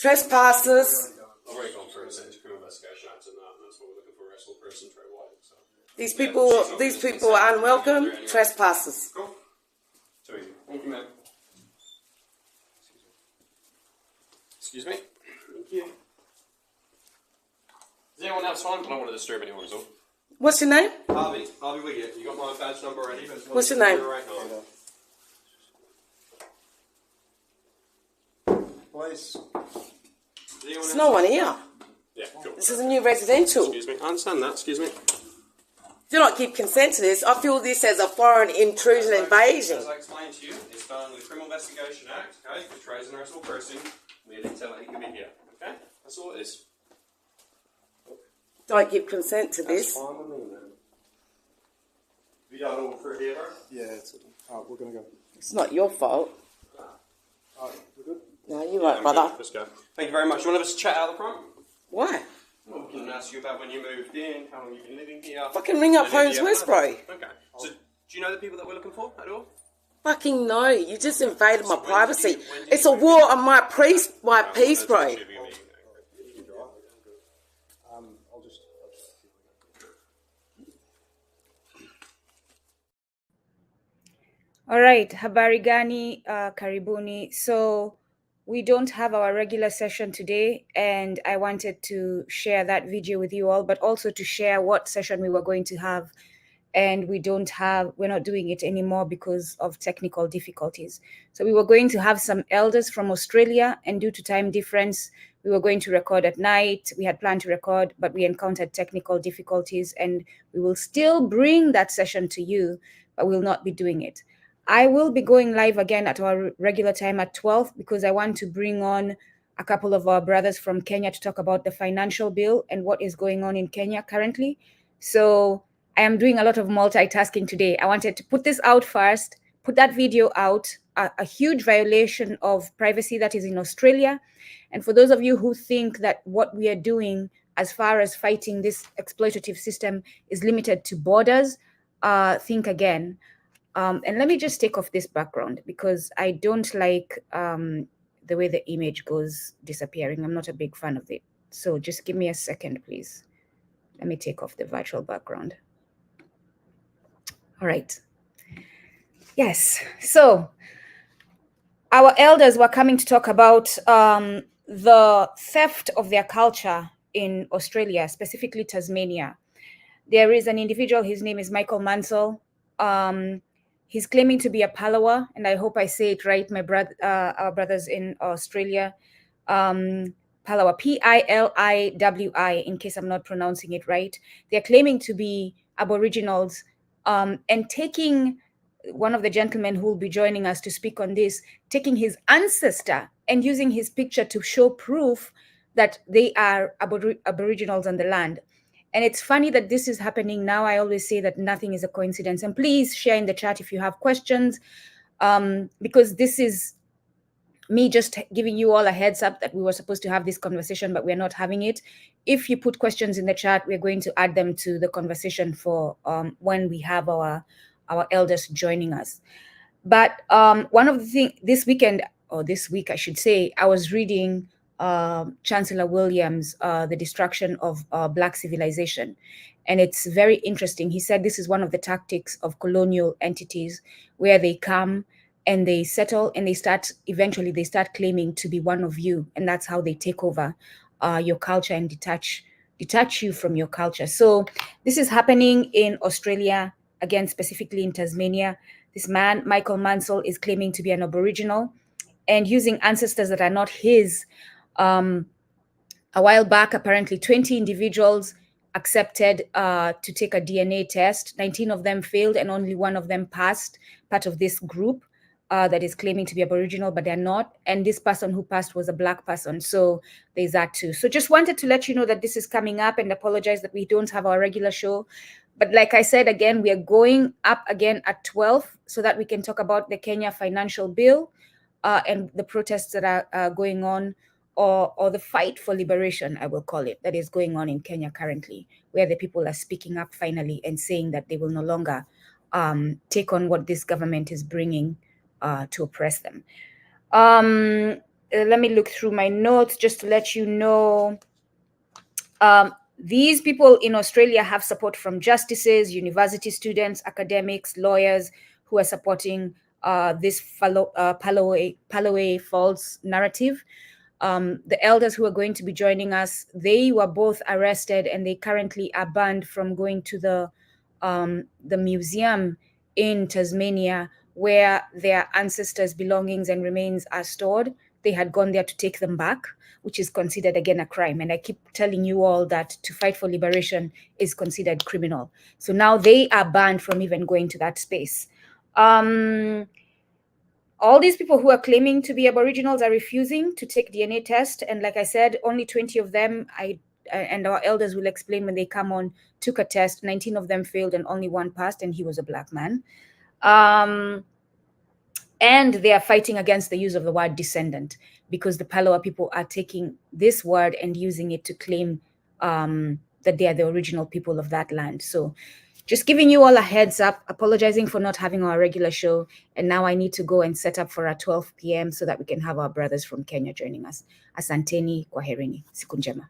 Trespassers. I've already gone through a criminal investigation act and that's what we're looking for, arrest or person straight away. So. These people are unwelcome. Trespassers. Cool. Too easy. Thank you, ma'am. Excuse me. Thank you. Does anyone have time? I don't want to disturb anyone at all. What's your name? Harvey Wiggett. You got my badge number already? What's your name? Right now. Please. There's no one here. Yeah, cool. This is a new residential. Excuse me. I understand that. Excuse me. Do not give consent to this. I feel this as a foreign intrusion invasion. As I explained to you, it's done under the Criminal Investigation Act, okay? For trades and arrestable person, we didn't tell that he could be here, okay? That's all it is. Don't give consent to this. That's fine with me, man. Have you done all through here, bro? Yeah, we're going to go. It's not your fault. We're good? No, you're right, brother. Let's go. Thank you very much. You want to have a chat out the front? Why? Well, we can ask you about when you moved in, how long you've been living here. Fucking ring up Homes West, bro. Okay. So, do you know the people that we're looking for at all? Fucking no. You just invaded my privacy. It's a war on my peace, bro. I'll just... All right, habari gani, karibuni. So we don't have our regular session today, and I wanted to share that video with you all, but also to share what session we were going to have, and we're not doing it anymore because of technical difficulties. So we were going to have some elders from Australia, and due to time difference, we were going to record at night. We had planned to record, but we encountered technical difficulties, and we will still bring that session to you, but we'll not be doing it. I will be going live again at our regular time at 12 because I want to bring on a couple of our brothers from Kenya to talk about the financial bill and what is going on in Kenya currently. So I am doing a lot of multitasking today. I wanted to put this out first, put that video out, a huge violation of privacy that is in Australia. And for those of you who think that what we are doing as far as fighting this exploitative system is limited to borders, think again. And let me just take off this background because I don't like the way the image goes disappearing. I'm not a big fan of it. So just give me a second, please. Let me take off the virtual background. All right. Yes. So our elders were coming to talk about the theft of their culture in Australia, specifically Tasmania. There is an individual, his name is Michael Mansell. He's claiming to be a Palawa, and I hope I say it right, our brothers in Australia. Palawa, P-I-L-I-W-I, in case I'm not pronouncing it right. They're claiming to be aboriginals, and taking one of the gentlemen who will be joining us to speak on this, taking his ancestor and using his picture to show proof that they are aboriginals on the land. And it's funny that this is happening now. I always say that nothing is a coincidence. And please share in the chat if you have questions, because this is me just giving you all a heads up that we were supposed to have this conversation, but we're not having it. If you put questions in the chat, we're going to add them to the conversation for when we have our elders joining us. But one of the things this weekend, or this week I should say, I was reading Chancellor Williams, The Destruction of Black Civilization. And it's very interesting. He said this is one of the tactics of colonial entities where they come and they settle and eventually they start claiming to be one of you. And that's how they take over your culture and detach you from your culture. So this is happening in Australia, again, specifically in Tasmania. This man, Michael Mansell, is claiming to be an Aboriginal and using ancestors that are not his. A while back, apparently 20 individuals accepted to take a DNA test. 19 of them failed and only one of them passed, part of this group that is claiming to be Aboriginal, but they're not. And this person who passed was a Black person. So there's that too. So just wanted to let you know that this is coming up and apologize that we don't have our regular show. But like I said, again, we are going up again at 12 so that we can talk about the Kenya financial bill and the protests that are going on, or the fight for liberation, I will call it, that is going on in Kenya currently, where the people are speaking up finally and saying that they will no longer take on what this government is bringing to oppress them. let me look through my notes just to let you know. These people in Australia have support from justices, university students, academics, lawyers who are supporting this Palaway false narrative. The elders who are going to be joining us, they were both arrested and they currently are banned from going to the museum in Tasmania where their ancestors' belongings and remains are stored. They had gone there to take them back, which is considered again a crime. And I keep telling you all that to fight for liberation is considered criminal. So now they are banned from even going to that space. All these people who are claiming to be Aboriginals are refusing to take DNA test. And like I said, only 20 of them, and our elders will explain when they come on, took a test. 19 of them failed and only one passed, and he was a Black man. And they are fighting against the use of the word descendant because the Palawa people are taking this word and using it to claim that they are the original people of that land. So just giving you all a heads up, apologizing for not having our regular show. And now I need to go and set up for our 12 p.m. so that we can have our brothers from Kenya joining us. Asanteni, kwaherini, siku njema.